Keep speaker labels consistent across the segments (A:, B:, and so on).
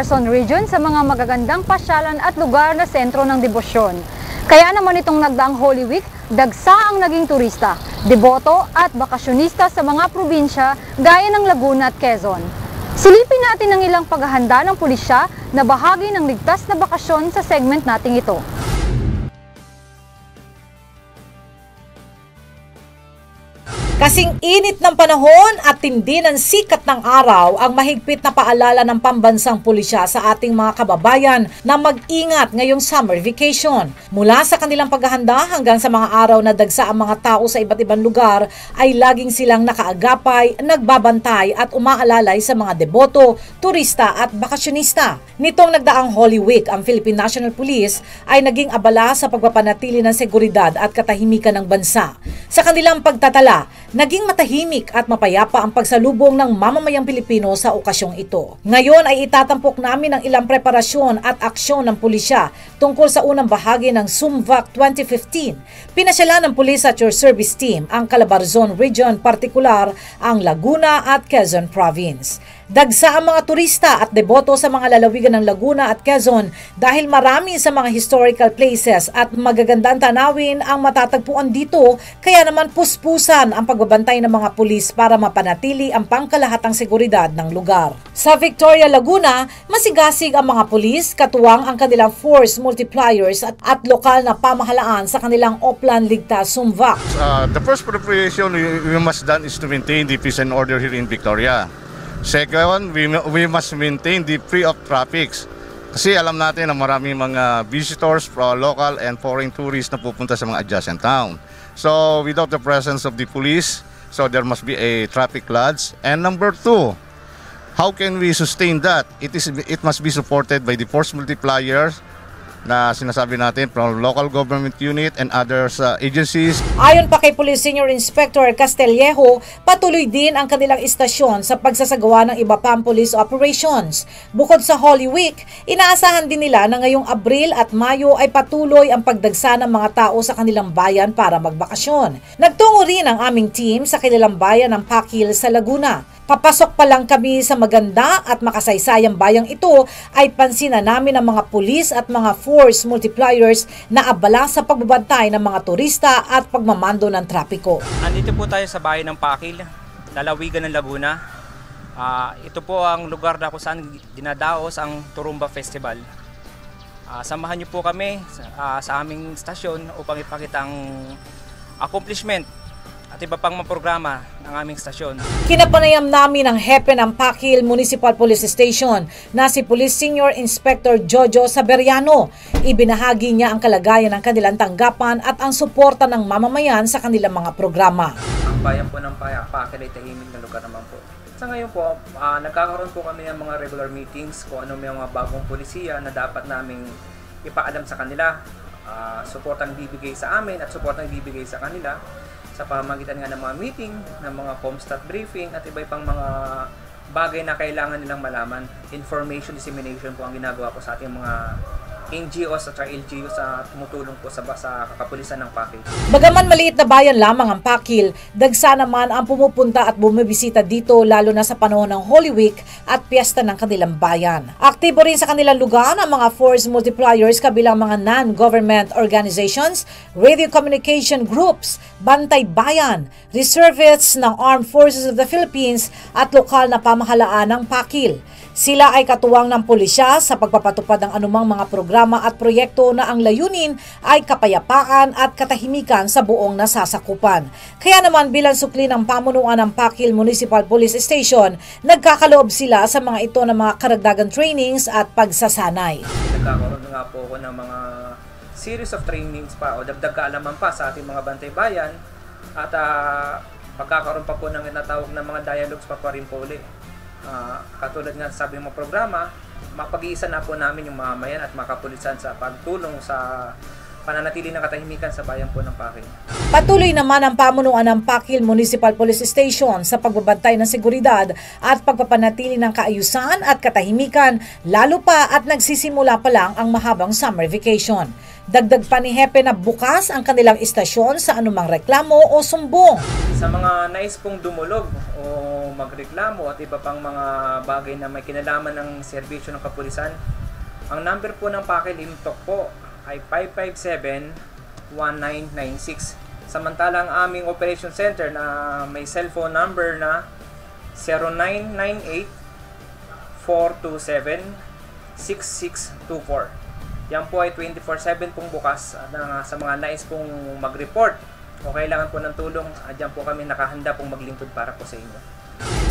A: Calabarzon Region sa mga magagandang pasyalan at lugar na sentro ng debosyon. Kaya naman itong nagdaang Holy Week, dagsa ang naging turista, deboto at bakasyonista sa mga probinsya gaya ng Laguna at Quezon. Silipin natin ang ilang paghahanda ng pulisya na bahagi ng ligtas na bakasyon sa segment nating ito.
B: Kasing init ng panahon at tindi ng sikat ng araw ang mahigpit na paalala ng pambansang pulisya sa ating mga kababayan na mag-ingat ngayong summer vacation. Mula sa kanilang paghahanda hanggang sa mga araw na dagsa ang mga tao sa iba't ibang lugar ay laging silang nakaagapay, nagbabantay at umaalalay sa mga deboto, turista at bakasyonista. Nitong nagdaang Holy Week, ang Philippine National Police ay naging abala sa pagpapanatili ng seguridad at katahimikan ng bansa. Sa kanilang pagtatala, naging matahimik at mapayapa ang pagsalubong ng mamamayang Pilipino sa okasyong ito. Ngayon ay itatampok namin ang ilang preparasyon at aksyon ng pulisya tungkol sa unang bahagi ng SUMVAC 2015. Pinasyalan ng Police at Your Service Team ang Calabarzon Region, partikular ang Laguna at Quezon Province. Dagsa ang mga turista at deboto sa mga lalawigan ng Laguna at Quezon dahil marami sa mga historical places at magagandang tanawin ang matatagpuan dito, kaya naman puspusan ang pagbabantay ng mga pulis para mapanatili ang pangkalahatang seguridad ng lugar. Sa Victoria, Laguna, masigasig ang mga pulis, katuwang ang kanilang force multipliers at lokal na pamahalaan sa kanilang Oplan Ligtas SUMVAC.
C: The first preparation we must done is to maintain the peace and order here in Victoria. Second, we must maintain the free of traffic. Kasi alam natin na maraming mga visitors, local and foreign tourists na pupunta sa mga adjacent town. So without the presence of the police, so there must be a traffic lodge. And number two, how can we sustain that? It must be supported by the force multipliers na sinasabi natin from local government unit and other agencies.
B: Ayon pa kay Police Senior Inspector Castellejo, patuloy din ang kanilang istasyon sa pagsasagawa ng iba pang police operations. Bukod sa Holy Week, inaasahan din nila na ngayong Abril at Mayo ay patuloy ang pagdagsa ng mga tao sa kanilang bayan para magbakasyon. Nagtungo rin ang aming team sa kanilang bayan ng Pakil sa Laguna. Papasok pa lang kami sa maganda at makasaysayang bayang ito ay pansinan namin ang mga pulis at mga force multipliers na abala sa pagbabantay ng mga turista at pagmamando ng trapiko.
D: Andito po tayo sa bayan ng Pakil, lalawigan ng Laguna. Ito po ang lugar na kung saan dinadaos ang Turumba Festival. Samahan niyo po kami sa aming stasyon upang ipakita ang accomplishment at iba pang mga programa ng aming stasyon.
B: Kinapanayam namin ang hepe ng Pakil Municipal Police Station na si Police Senior Inspector Jojo Saberiano. Ibinahagi niya ang kalagayan ng kanilang tanggapan at ang suporta ng mamamayan sa kanilang mga programa.
E: Ang bayan po ng Pakil ay tahimik na lugar naman po. Sa ngayon po, nagkakaroon po kami ng mga regular meetings kung ano may mga bagong polisiya na dapat naming ipaalam sa kanila. Suportang bibigay sa amin at suportang bibigay sa kanila sa pamamagitan nga ng mga meeting, ng mga COMSTAT briefing at iba pang mga bagay na kailangan nilang malaman. Information dissemination po ang ginagawa ko sa ating mga NGOs at LGUs sa tumutulong po sa kakapulisan ng Pakil.
B: Bagaman maliit na bayan lamang ang Pakil, dagsa naman ang pumupunta at bumibisita dito lalo na sa panahon ng Holy Week at piyesta ng kanilang bayan. Aktibo rin sa kanilang lugar ang mga force multipliers kabilang mga non-government organizations, radio communication groups, Bantay Bayan, reservists ng Armed Forces of the Philippines at lokal na pamahalaan ng Pakil. Sila ay katuwang ng pulisya sa pagpapatupad ng anumang mga programa at proyekto na ang layunin ay kapayapaan at katahimikan sa buong nasasakupan. Kaya naman bilang sukli ng pamunuan ng Pakil Municipal Police Station, nagkakaloob sila sa mga ito ng mga karagdagang trainings at pagsasanay.
E: Nagkakaroon nga po ako ng mga series of trainings pa o dagdag kaalaman pa sa ating mga Bantay Bayan at pagkakaroon pa po ng natawag na mga dialogues pa rin po ulit. Katulad nga sabi ng mga programa, mapag-iisa na po namin yung mamamayan at makapulisan sa pagtulong sa pananatili ng katahimikan sa bayan po ng Pakil.
B: Patuloy naman ang pamunuan ng Pakil Municipal Police Station sa pagbabantay ng seguridad at pagpapanatili ng kaayusan at katahimikan, lalo pa at nagsisimula pa lang ang mahabang summer vacation. Dagdag pa ni Hepe na bukas ang kanilang istasyon sa anumang reklamo o sumbong.
E: Sa mga nais pong dumulog o magreklamo at iba pang mga bagay na may kinalaman ng serbisyo ng kapulisan, ang number po ng Pakilimtok po ay 557-1996. Samantalang aming operation center na may cellphone number na 0998-427-6624. Yan po ay 24/7 pong bukas sa mga nais pong mag-report o kailangan po ng tulong. Diyan po kami nakahanda pong maglingkod para po sa inyo.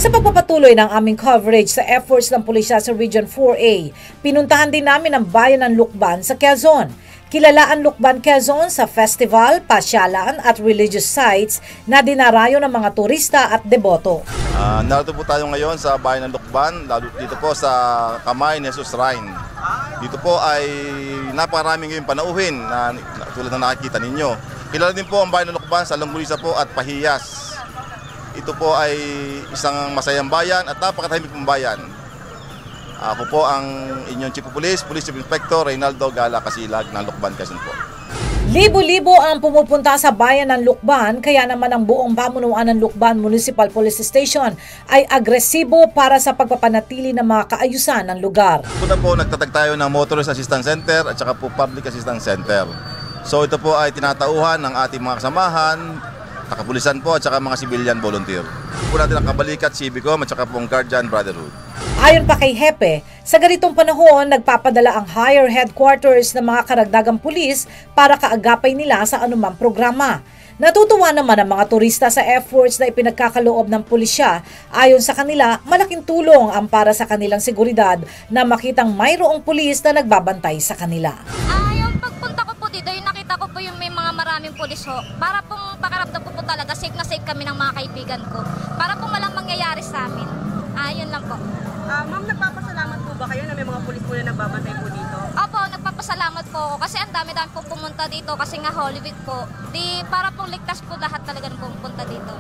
B: Sa pagpapatuloy ng aming coverage sa efforts ng pulisya sa Region 4A, pinuntahan din namin ang bayan ng Lucban sa Quezon. Kilala ang Lucban, Quezon sa festival, pasyalan at religious sites na dinarayo ng mga turista at deboto.
F: Narito po tayo ngayon sa bayan ng Lucban, lalo dito po sa Kamay ni Jesus Shrine. Dito po ay napakaraming ngayong panauhin na tulad na nakikita ninyo. Kilala din po ang bayan ng Lucban sa Longganisa po at Pahiyas. Ito po ay isang masayang bayan at napakatahimik pong bayan. Ako po ang inyong Chief of Police, Police Chief Inspector Reynaldo Gala Casilag ng Lucban, Quezon po.
B: Libo-libo ang pumupunta sa bayan ng Lucban, kaya naman ang buong pamunuan ng Lucban Municipal Police Station ay agresibo para sa pagpapanatili ng mga kaayusan ng lugar.
F: Una po, nagtatag tayo ng Motorist Assistance Center at saka po Public Assistance Center. So ito po ay tinatauhan ng ating mga kasamahan, kapulisan po at saka mga civilian volunteer. Po natin ang Kabalikat, Civicom at saka pong Guardian Brotherhood.
B: Ayon pa kay Hepe, sa ganitong panahon nagpapadala ang higher headquarters ng mga karagdagang pulis para kaagapay nila sa anumang programa. Natutuwa naman ang mga turista sa efforts na ipinagkakaloob ng pulisya. Ayon sa kanila, malaking tulong ang para sa kanilang seguridad na makitang mayroong pulis na nagbabantay sa kanila.
G: Yung pagpunta ko po dito, yung nakita ko po yung may mga maraming pulis ho. Para pong pakaramdam ko po talaga, safe na safe kami ng mga kaibigan ko. Para po walang mangyayari sa amin. Yun lang po.
H: Ma'am, nagpapasalamat po ba kayo na may mga pulis po na nagbabantay po dito?
G: Opo, nagpapasalamat po ako kasi ang dami-dami po pumunta dito kasi nga Holy Week po. Para pong ligtas po lahat talaga pumunta dito.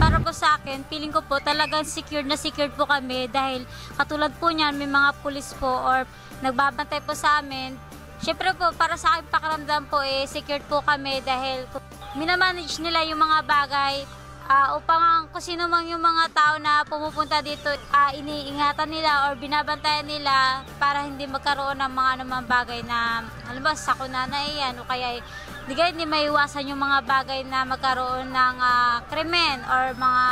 I: Para po sa akin, feeling ko po talagang secured po kami dahil katulad po niyan may mga pulis po or nagbabantay po sa amin. Siyempre po, para sa akin pakaramdam po secured po kami dahil minamanage nila yung mga bagay upang kung sino mang yung mga tao na pumupunta dito, iniingatan nila or binabantayan nila para hindi magkaroon ng mga anumang bagay na halimbawa sakuna na iyan o kaya hindi maiwasan yung mga bagay na magkaroon ng krimen or mga...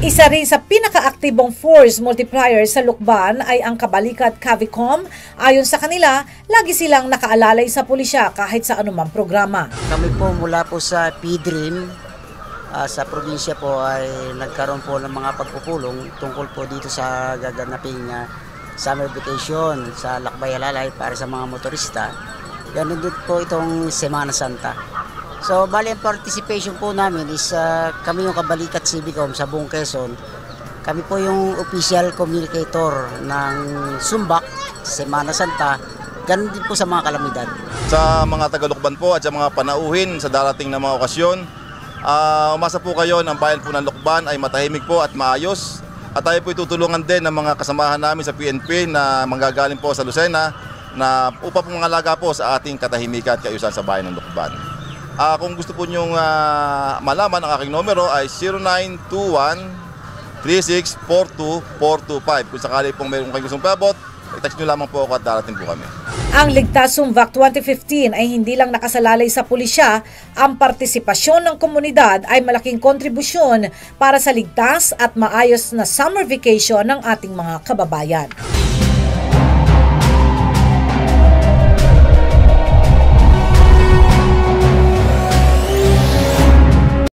B: Isa rin sa pinakaaktibong force multiplier sa Lucban ay ang Kabalikat Cavicom. Ayon sa kanila, lagi silang nakaalalay sa pulisya kahit sa anumang programa.
J: Kami po mula po sa PDRIM, sa probinsya po ay nagkaroon po ng mga pagpupulong tungkol po dito sa gaganaping summer vacation sa Lakbay-Alalay para sa mga motorista. Ganun din po itong Semana Santa. So bali ang participation po namin is kami yung Kabalikat Civicom sa buong Quezon. Kami po yung official communicator ng Sumbak, Semana Santa. Ganun din po sa mga kalamidad.
F: Sa mga taga-Lucban po at sa mga panauhin sa darating na mga okasyon, umasa po kayo ng bayan po ng Lucban ay matahimik po at maayos. At tayo po itutulungan din ng mga kasamahan namin sa PNP na manggagaling po sa Lucena na upang mangalaga po sa ating katahimikan at kaayusan sa bayan ng Lucban. Kung gusto po nyong malaman, ang aking numero ay 0921-3642-425. Kung sakali pong mayroong kayong gustong paabot, i-text nyo lamang po ako at darating po kami.
B: Ang Ligtas Sumvac 2015 ay hindi lang nakasalalay sa pulisya, ang partisipasyon ng komunidad ay malaking kontribusyon para sa ligtas at maayos na summer vacation ng ating mga kababayan.